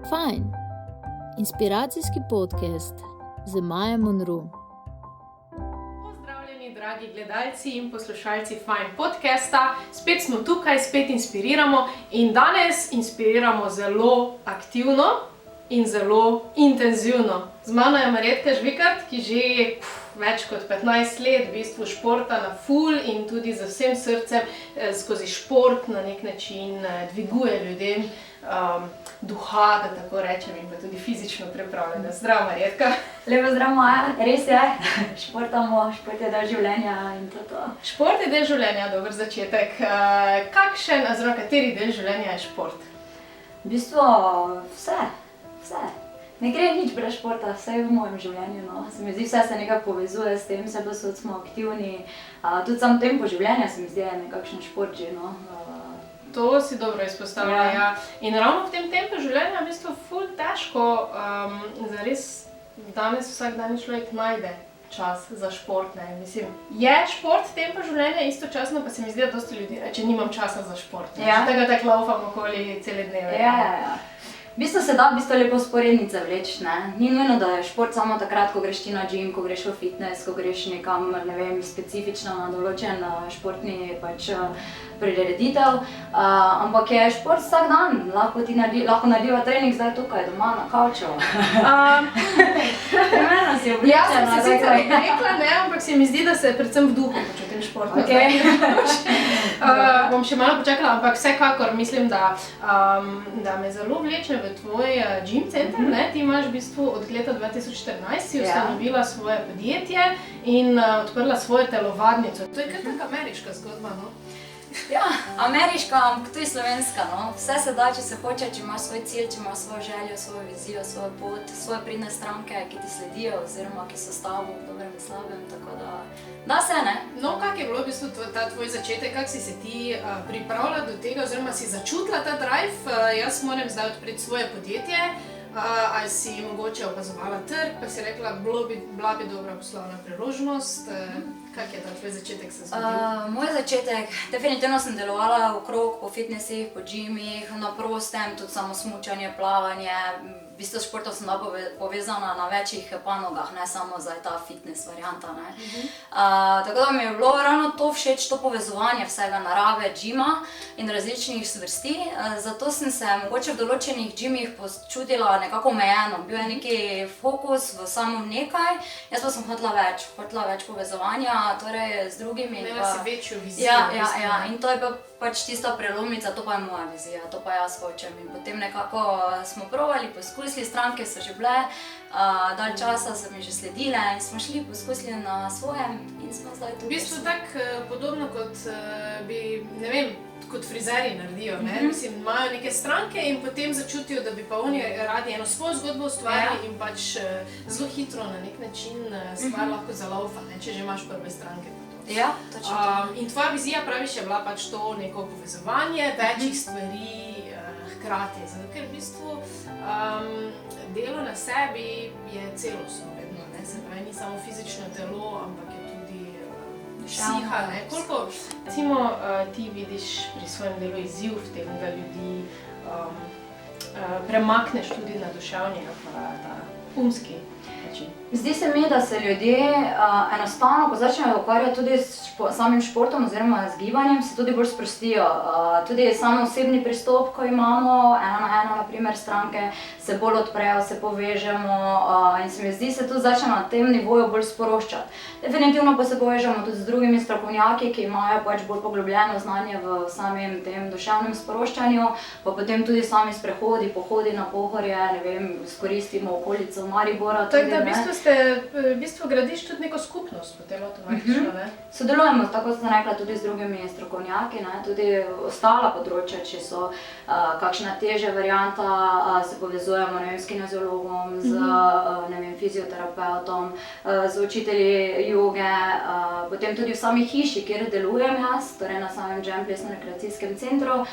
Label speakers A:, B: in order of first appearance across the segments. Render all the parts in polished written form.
A: Fajn, inspiracijski podcast z Majo Monroe.
B: Pozdravljeni, dragi gledalci in poslušalci Fajn podcasta. Spet smo tukaj, spet inspiriramo in danes inspiriramo zelo aktivno in zelo intenzivno. Z mano je Marjetka Žvikart, ki že več kot 15 let v bistvu športa na ful in tudi z vsem srcem skozi šport na nek način dviguje ljudem duha, da tako rečem, in pa tudi fizično pripravljena. Zdrav, Marjetka.
C: Lepo zdrav, Maja. Res je, športamo, šport je del življenja in to.
B: Šport je del življenja, dober začetek. Kakšen, oziroma kateri del življenja je šport?
C: V bistvu vse. Ne gre nič brez športa, vse je v mojem življenju. No. Se mi zdi, vse se nekako povezuje s tem, vse posod smo aktivni. Tudi sam tempo življenja se mi zdi nekakšen šport že. No.
B: To si dobro izpostavila, ja. In ravno v tem tempu življenja je v bistvu ful težko, zares danes vsak dan človek najde čas za šport. Ne. Mislim, je šport tempo življenja, istočasno pa se mi zdi, da dosti ljudi reče, nimam časa za šport. Ja. Tega tako laufam okoli cele dneve.
C: Ja. V bistvu se da lepo sporednice vleči, ne. Ni nujno, da je šport samo takrat, ko greš ti na gym, ko greš v fitness, ko greš nekam, ne vem, specifično na določen športni prireditev, ampak je šport vsak dan, lahko narediva trening zdaj tukaj doma na kavču. Primerno si obličena.
B: Ja, sem se sicer rekla, ne, ampak se mi zdi, da se predvsem v duhu počutim športno.
C: Okay.
B: Bom še malo počakala, ampak vsekakor mislim, da me zelo vleče v tvoj gym center, ne? Ti imaš v bistvu od leta 2014 si ustanovila svoje podjetje in odprla svojo telovadnico. To je kar taka ameriška zgodba, no?
C: Ja, ameriška, ampak tudi slovenska, no. Vse se da, če se hoče, če imaš svoj cilj, če imaš svojo željo, svojo vizijo, svojo pot, svoje pridne stranke, ki ti sledijo oziroma ki so s tabo v dobrem in slabem, tako da se, ne.
B: No, kak je bilo v bistvu ta tvoj začetek, kak si se ti pripravila do tega oziroma si začutila ta drive? Jaz moram zdaj odpreti svoje podjetje, ali si mogoče opazovala trg, pa si rekla, bila bi dobra poslovna priložnost. Kak je ta tvoj začetek se zgodil?
C: Moj začetek, definitivno sem delovala okrog po fitnessih, po gymih, na prostem, tudi samo smučanje, plavanje. V bistvu s športom sem povezana na večjih panogah, ne samo za ta fitness varianta, ne. Tako da mi je bilo ravno to všeč, to povezovanje vsega narave, gyma in različnih zvrsti. Zato sem se mogoče v določenih gymih počutila nekako omejeno. Bil je neki fokus v samo nekaj, jaz pa sem hotela več povezovanja, torej z drugimi.
B: Imela si večjo vizijo.
C: Ja, in to je pa pač tista prelomnica, to pa je moja vizija, to pa jaz hočem. In potem nekako smo probali, poskusili, stranke so že bile, dalj časa so mi že sledile in smo šli, poskusili na svojem in smo zdaj tukaj.
B: V bistvu tako podobno kot bi, ne vem, kot frizerji naredijo, ne? Mislim, imajo neke stranke in potem začutijo, da bi pa oni radi eno svojo zgodbo ustvarili in pač zelo hitro na nek način stvar lahko zalaufa, ne? Če že imaš prve stranke.
C: Ja, točno.
B: In tvoja vizija, praviš, je bila pač to neko povezovanje večjih stvari hkrati. Zato ker v bistvu delo na sebi je celostno vedno, ne? Se pravi, ni samo fizično telo, ampak je tudi psiha, ne? Koliko, recimo, ti vidiš pri svojem delu izziv v tem, da ljudi premakneš tudi na duševni aparat, umski način?
C: Zdi se mi, da se ljudje enostavno, ko začnejo ukvarjati tudi s samim športom oziroma z gibanjem, se tudi bolj sprostijo. Tudi samo osebni pristop, ko imamo, ena na ena, na primer, stranke, se bolj odprejo, se povežemo in se mi zdi, se tudi začne na tem nivoju bolj sproščati. Definitivno pa se povežemo tudi z drugimi strokovnjaki, ki imajo pač bolj poglobljeno znanje v samem tem duševnem sproščanju, pa potem tudi sami sprehodi, pohodi na Pohorje, ne vem, izkoristimo okolico Maribora.
B: Tako da v bistvu gradiš tudi neko skupnost potem avtomatično, ne?
C: Sodelujemo, tako sem rekla, tudi z drugimi strokovnjaki, ne? Tudi ostala področja, če so kakšna težja varianta, se povezujemo, ne vem, s kineziologom, z, ne vem, fizioterapeutom, z učitelji joge, potem tudi v sami hiši, kjer delujem jaz, torej na samem Jam plesno-rekreacijskem centru,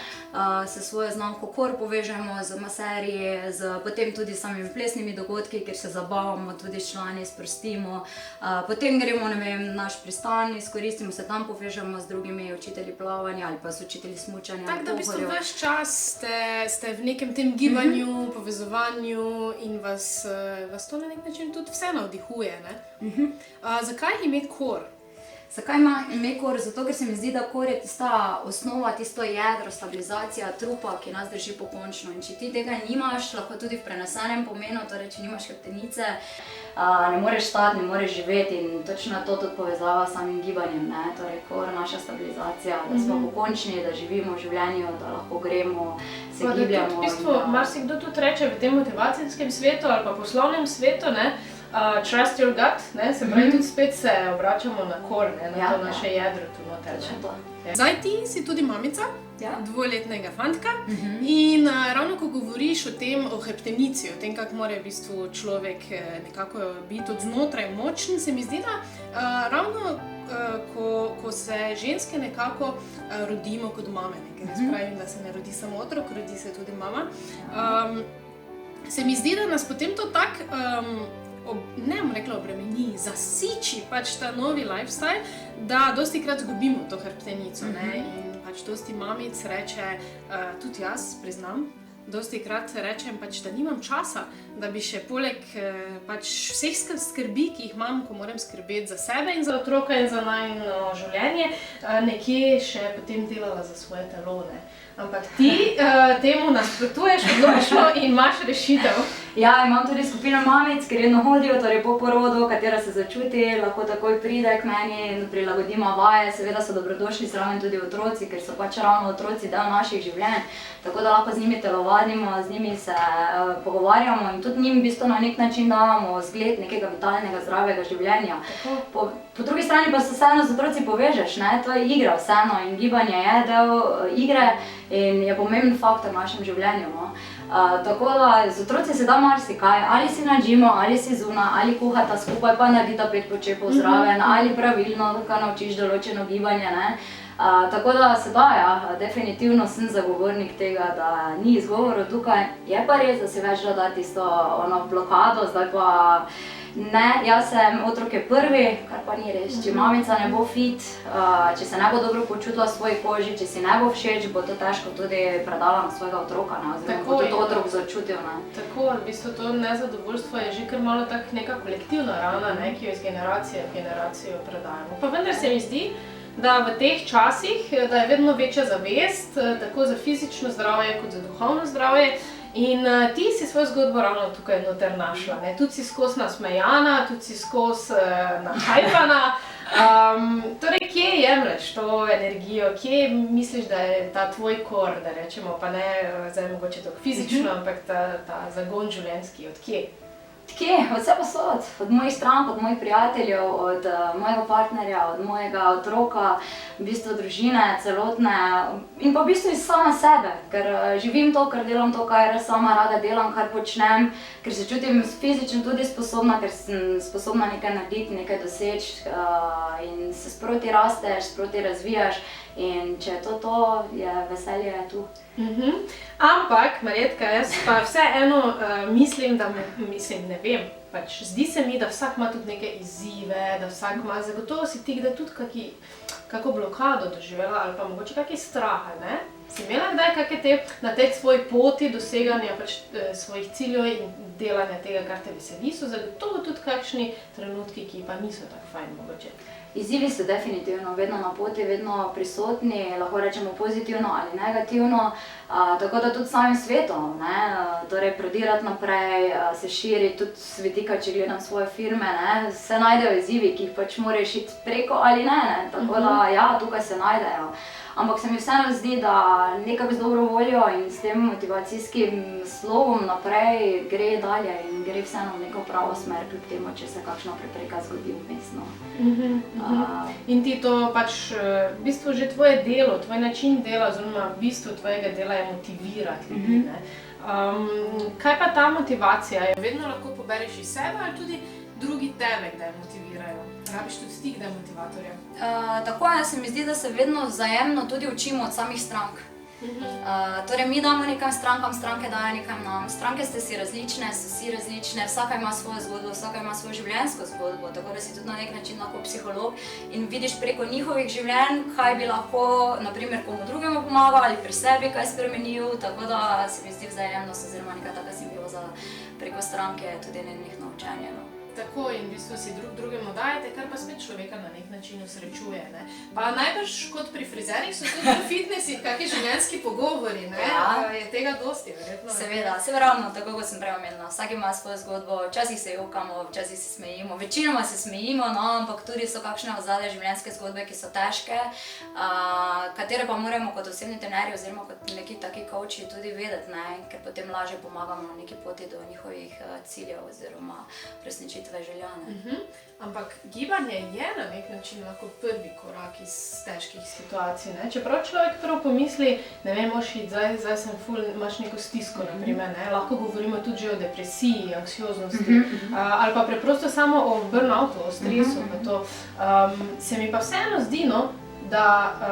C: se svojo znamko KOR povežemo z maserji, potem tudi s samimi plesnimi dogodki, kjer se zabavamo, tudi člani, sprostimo. Potem gremo, ne vem, naš pristan, izkoristimo se tam, povežemo z drugimi učitelji plavanja ali pa s učitelji smučanja.
B: Tako da v bistvu ves čas ste v nekem tem gibanju, povezovanju in vas to na nek način tudi vse navdihuje, ne? Zakaj ime kor?
C: Zakaj ima ime kor? Zato, ker se mi zdi, da kor je tista osnova, tisto jedro, stabilizacija trupa, ki nas drži pokončno. In če ti tega nimaš, lahko tudi v prenesenem pomenu, torej če nimaš hrbtenice, ne moreš stati, ne moreš živeti in točno to tudi povezava s samim gibanjem, ne? Torej kor, naša stabilizacija, da smo pokončni, da živimo v življenju, da lahko gremo, se gibljamo.
B: V bistvu marsikdo tudi reče v tem motivacijskem svetu ali pa poslovnem svetu, ne? Trust your gut, ne? Se pravi, tudi spet se obračamo na kor, ne? Na to naše jedro tu noter. Zdaj ti si tudi mamica, dvoletnega fantka in ravno ko govoriš o tem, o hrbtenici, o tem, kako mora v bistvu človek nekako biti od znotraj močen, se mi zdi, da ravno ko se ženske nekako rodimo kot mame, ker jaz pravim, da se ne rodi samo otrok, rodi se tudi mama, se mi zdi, da nas potem to tako ne bom rekla obremeni, zasiči pač ta novi lifestyle, da dosti krat zgubimo to hrbtenico, ne, in pač dosti mamic reče, tudi jaz priznam, dosti krat rečem pač, da nimam časa, da bi še poleg pač vseh skrbi, ki jih imam, ko moram skrbeti za sebe in za otroka in za najino življenje, nekje še potem delala za svoje telo, ne. Ampak ti temu nasprotuješ odločno in imaš rešitev.
C: Ja, imam tudi skupino mamic, ki redno hodijo, torej po porodu, katera se začuti, lahko takoj pride k meni in prilagodimo vaje. Seveda so dobrodošli zraven tudi otroci, ker so pač ravno otroci del naših življenj, tako da lahko z njimi telovadimo, z njimi se pogovarjamo in tudi njim v bistvu na nek način damo zgled nekega vitalnega, zdravega življenja. Po drugi strani pa se vseeno z otroci povežeš, ne? To je igra vseeno in gibanje je del igre in je pomemben faktor v našem življenju, no? Tako da z otroci se da marsikaj, ali si na džimu, ali si zunaj, ali kuhata skupaj, pa naredita 5 počepov zraven, ali pravilno, ko naučiš določeno gibanje, ne. Tako da se da, ja, definitivno sem zagovornik tega, da ni izgovorov tukaj. Je pa res, da si več da dati tisto blokado, zdaj pa ne, jaz sem otrok je prvi, kar pa ni res. Če mamica ne bo fit, če se ne bo dobro počutila v svoji koži, če si ne bo všeč, bo to težko tudi predala na svojega otroka, ne, oziroma bo tudi otrok začutil, ne.
B: Tako, v bistvu to nezadovoljstvo je že kar malo tak neka kolektivna rana, ne, ki jo iz generacije v generacijo predajamo. Pa vendar se mi zdi, da v teh časih, da je vedno večja zavest, tako za fizično zdravje kot za duhovno zdravje. In ti si svojo zgodbo ravno tukaj noter našla, ne? Tudi si skozi nasmejana, tudi si skozi nahajpana. Torej, kje jemlješ to energijo, kje misliš, da je ta tvoj kor, da rečemo, pa ne zdaj mogoče tako fizično, ampak ta zagon življenjski, od kje?
C: Kje? Od vse posod, od mojih strank, od mojih prijateljev, od mojega partnerja, od mojega otroka, v bistvu družine celotne in pa v bistvu iz sama sebe, ker živim to, ker delam to, kar sama rada delam, kar počnem, ker se čutim fizično tudi sposobna, ker sem sposobna nekaj narediti, nekaj doseči in se sproti rasteš, sproti razvijaš in če je to, je veselje tu.
B: Ampak, Marjetka, jaz pa vseeno mislim, ne vem, pač zdi se mi, da vsak ima tudi neke izzive, da vsak ima, zagotovo si ti kdaj tudi kako blokado doživela ali pa mogoče kakšne strahe, ne? Si imela kdaj kakšne na tej svoji poti doseganja pač svojih ciljev in delanja tega, kar te veseli, so zagotovo tudi kakšni trenutki, ki pa niso tako fajn mogoče?
C: Izzivi so definitivno vedno na poti, vedno prisotni, lahko rečemo pozitivno ali negativno, tako da tudi s samim svetom, ne, torej prodirati naprej, se širiti, tudi s vidika, če gledam svoje firme, ne, se najdejo izzivi, ki jih pač moraš iti preko ali ne, tako da ja, tukaj se najdejo. Ampak se mi vseeno zdi, da nekako z dobro voljo in s tem motivacijskim slovom naprej gre dalje in gre vseeno v neko pravo smer, kljub temu, če se kakšna prepreka zgodi vmes, no.
B: In ti to pač, v bistvu že tvoje delo, tvoj način dela, oziroma v bistvu tvojega dela je motivirati ljudi, ne. Kaj pa ta motivacija? Jo vedno lahko pobereš iz sebe ali tudi drugi tebe kdaj motivirajo? Rabiš tudi stik, da je motivatorja?
C: Tako je, se mi zdi, da se vedno vzajemno tudi učimo od samih strank. Torej, mi damo nekam strankam, stranke dajo nekam nam. Stranke ste si različne, so si različne, vsaka ima svojo zgodbo, vsaka ima svojo življenjsko zgodbo, tako da si tudi na nek način lahko psiholog in vidiš preko njihovih življenj, kaj bi lahko, naprimer, komu drugemu pomagal ali pri sebi kaj spremenil, tako da se mi zdi vzajemnost oziroma neka taka simbioza preko stranke tudi nenehno učenje.
B: Tako in v bistvu si drugemu dajete, kar pa spet človeka na nek način osrečuje. Ne? Pa najbrž kot pri frizerjih so tudi v fitnesih kakšni življenjski pogovori, ne? Je tega dosti, verjetno.
C: Seveda, se ravno, tako kot sem prej omenila. Vsak ima svojo zgodbo, včasih se jokamo, včasih se smejimo, večinoma se smejimo, no, ampak tudi so kakšne ozadje življenjske zgodbe, ki so težke, katere pa moramo kot osebni trenerji oziroma kot neki taki coachi tudi vedeti, ne? Ker potem lažje pomagamo na neki poti do njihovih ciljev oziroma resničitev željane.
B: Ampak gibanje je na nek način lahko prvi korak iz težkih situacij. Ne? Čeprav človek prvo pomisli, ne vem, zdaj sem ful, imaš neko stisko, naprimer, ne? Lahko govorimo tudi že o depresiji, anksioznosti, ali pa preprosto samo o burnoutu, o stresu. Se mi pa vseeno zdi, no, da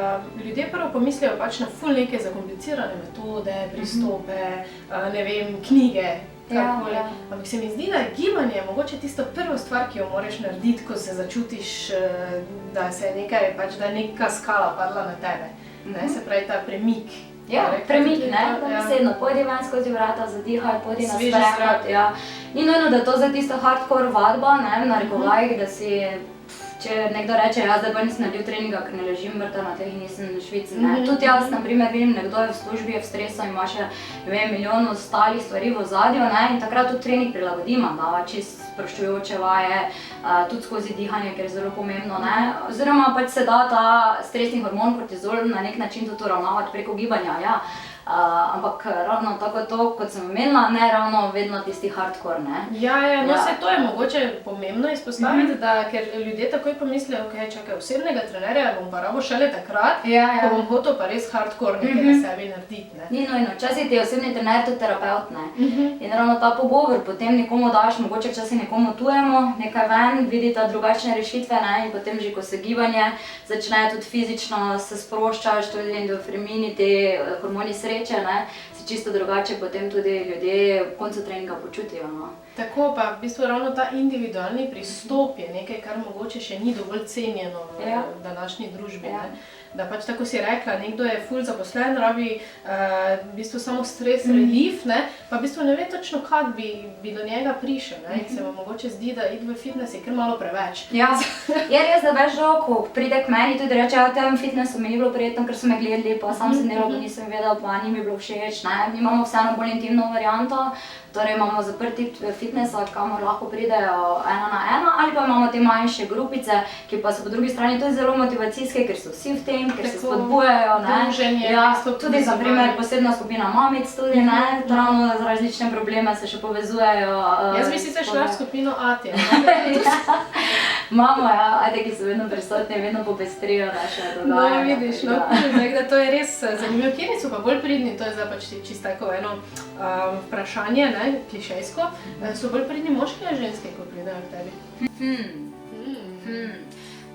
B: ljudje prvo pomislijo pač na ful neke zakomplicirane metode, pristope, ne vem, knjige, karkoli. Ampak se mi zdi, da je gibanje mogoče tisto prvo stvar, ki jo moraš narediti, ko se začutiš, da se je nekaj, pač da je neka skala padla na tebe. Ne, se pravi ta premik.
C: Ja, premik, ne, besedno, pojdi ven skozi vrata, zadihaj, pojdi na sprehod, ja. Ni nujno, da je to za tisto hardcore vadba, ne, v narekovajih, da si, če nekdo reče, jaz zdaj pa nisem naredil treninga, ker ne ležim mrtev na tleh in nisem v Švici, ne. Tudi jaz, na primer, vidim, nekdo je v službi, je v stresu, ima še, ne vem, milijon ostalih stvari v ozadju, ne, in takrat tudi trening prilagodimo, da čist sproščujoče vaje, tudi skozi dihanje, ker je zelo pomembno, ne. Oziroma pač se da ta stresni hormon kortizol na nek način tudi uravnavati preko gibanja, ja. Ampak ravno tako to, kot sem omenila, ne ravno vedno tisti hardcore, ne.
B: Ja, no se to je mogoče pomembno izpostaviti, ker ljudje takoj pomislijo, ok, čakaj, osebnega trenerja bom pa rabo šele takrat, ko bom hotel pa res hardcore nekaj na sebi narediti, ne.
C: Ni nujno, včasih ti je osebni trener tudi terapeut, ne. In ravno ta pogovor potem nekomu daš, mogoče včasih nekomu tujemo, nekaj ven, vidi ta drugačne rešitve, ne, in potem že, ko se gibanje začne tudi fizično, se sproščaš, tudi endorfini, ti hormoni sreče, ne, se čisto drugače potem tudi ljudje v koncu treninga počutijo, no.
B: Tako pa v bistvu ravno ta individualni pristop je nekaj, kar mogoče še ni dovolj cenjeno v današnji družbi, ne. Da pač tako si rekla, nekdo je ful zaposlen, rabi v bistvu samo stres relief, ne, pa v bistvu ne ve točno, kak bi do njega prišel, ne, in se vam mogoče zdi, da iti v fitness je kar malo preveč.
C: Ja, je res, da veš, ko pride k meni tudi reče, ja, v tem fitnessu mi ni bilo prijetno, ker so me gledali, pa sam sem delal, pa nisem vedel, pa ni mi bilo všeč, ne, mi imamo vseeno bolj intimno varianto, torej imamo zaprti fitnessa, kamor lahko pridejo 1 na 1, ali pa imamo te manjše grupice, ki pa so po drugi strani tudi zelo motivacijske, ker so vsi v tem, ker se spodbujajo, ne. Ja, tudi za primer posebna skupina mamic tudi, ne, ravno za različne probleme se še povezujejo.
B: Jaz bi sicer šla v skupino Atje.
C: Imamo, ja, ajde, ki so vedno prisotni, vedno popestrijo naše dogajanje.
B: No, vidiš, no, tako da to je res zanimivo. Kjeri so pa bolj pridni, to je zdaj pač čisto tako eno vprašanje, ne, klišejsko, so bolj pridni moški ali ženske, ko pridejo k tebi?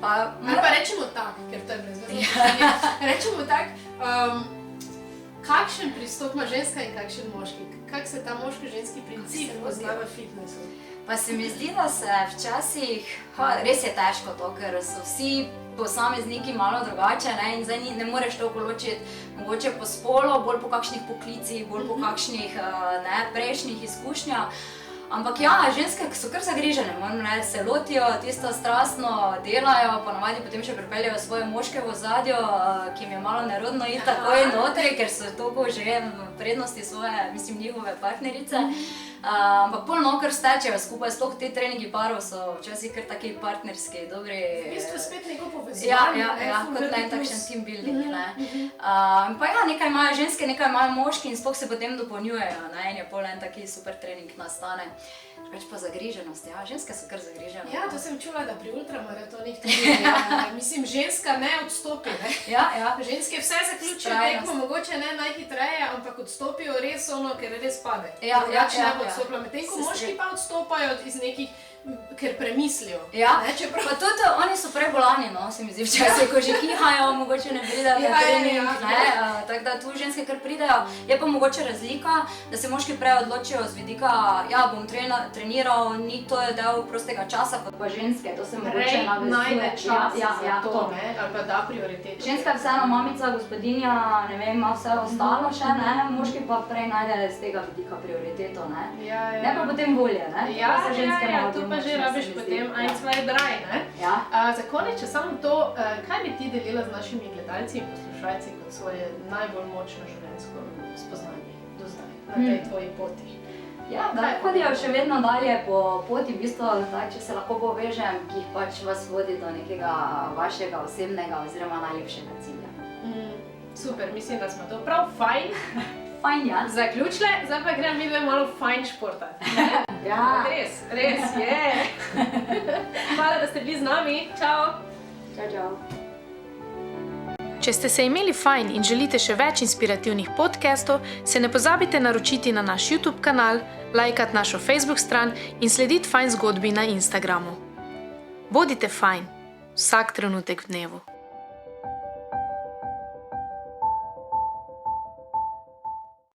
B: Ali pa rečemo tak, ker to je brezvezno vprašanje, rečemo tak, kakšen pristop ima ženska in kakšen moški? Kak se ta moško-ženski princip pozna v fitnessu?
C: Pa se mi zdi, da se včasih, res je težko to, ker so vsi posamezniki malo drugače, ne, in zdaj ne moreš toliko ločiti mogoče po spolu, bolj po kakšnih poklicih, bolj po kakšnih prejšnjih izkušnjah. Ampak ja, ženske so kar zagrižene, moram reči, se lotijo, tisto strastno delajo, ponavadi potem še pripeljejo svoje moške v ozadju, ki jim je malo nerodno iti takoj notri, ker so toliko že v prednosti svoje, mislim, njihove partnerice. Ampak polno kar stečejo skupaj, sploh te treningi parov so včasih kar taki partnerski, dobri.
B: V bistvu spet neko povezovanje.
C: Ja, kot en takšen team building, ne. Pa ja, nekaj imajo ženske, nekaj imajo moški in sploh se potem dopolnjujejo, ne, in je pol en taki super trening nastane. Več pa zagriženost, ja, ženske so kar zagrižene.
B: Ja, to sem čula, da pri ultramaratonih tudi, mislim, ženska ne odstopi, ne.
C: Ja.
B: Ženske vse zaključijo tekmo, mogoče ne najhitreje, ampak odstopijo res ono, ker res pade.
C: Ja.
B: Medtem ko moški pa odstopajo iz nekih ker premislijo.
C: Ja, pa tudi oni so prej bolani, no, se mi zdi včasih, ko že kihajo, mogoče ne pridejo na trening, tako da tu ženske kar pridejo. Je pa mogoče razlika, da se moški prej odločijo z vidika, ja, bom treniral, ni to je del prostega časa, kot pa ženske, to se mogoče navezuje.
B: Najde čas za to, ne, ali pa da prioriteto.
C: Ženska je vseeno mamica, gospodinja, ne vem, ima vse ostalo še, ne, moški pa prej najde z tega vidika prioriteto, ne. Ne pa potem volje, ne.
B: Ja, tu pa že rabiš potem 1, 2, 3, ne?
C: Ja.
B: Za konec, če samo to, kaj bi ti delila z našimi gledalci in poslušalci kot svoje najbolj močno življenjsko spoznanje do zdaj, na tej tvoji poti?
C: Ja, da hodijo še vedno dalje po poti, v bistvu, če se lahko povežem, ki jih pač vas vodi do nekega vašega osebnega oziroma najlepšega cilja.
B: Super, mislim, da smo to prav fajn.
C: Fajn, ja.
B: Zaključile, zdaj pa gremo midve malo fajn športati.
C: Ja.
B: Res, je. Hvala, da ste bili z nami. Čau.
C: Čau.
B: Če ste se imeli fajn in želite še več inspirativnih podcastov, se ne pozabite naročiti na naš YouTube kanal, lajkati našo Facebook stran in slediti Fajn zgodbi na Instagramu. Bodite fajn, vsak trenutek v dnevu.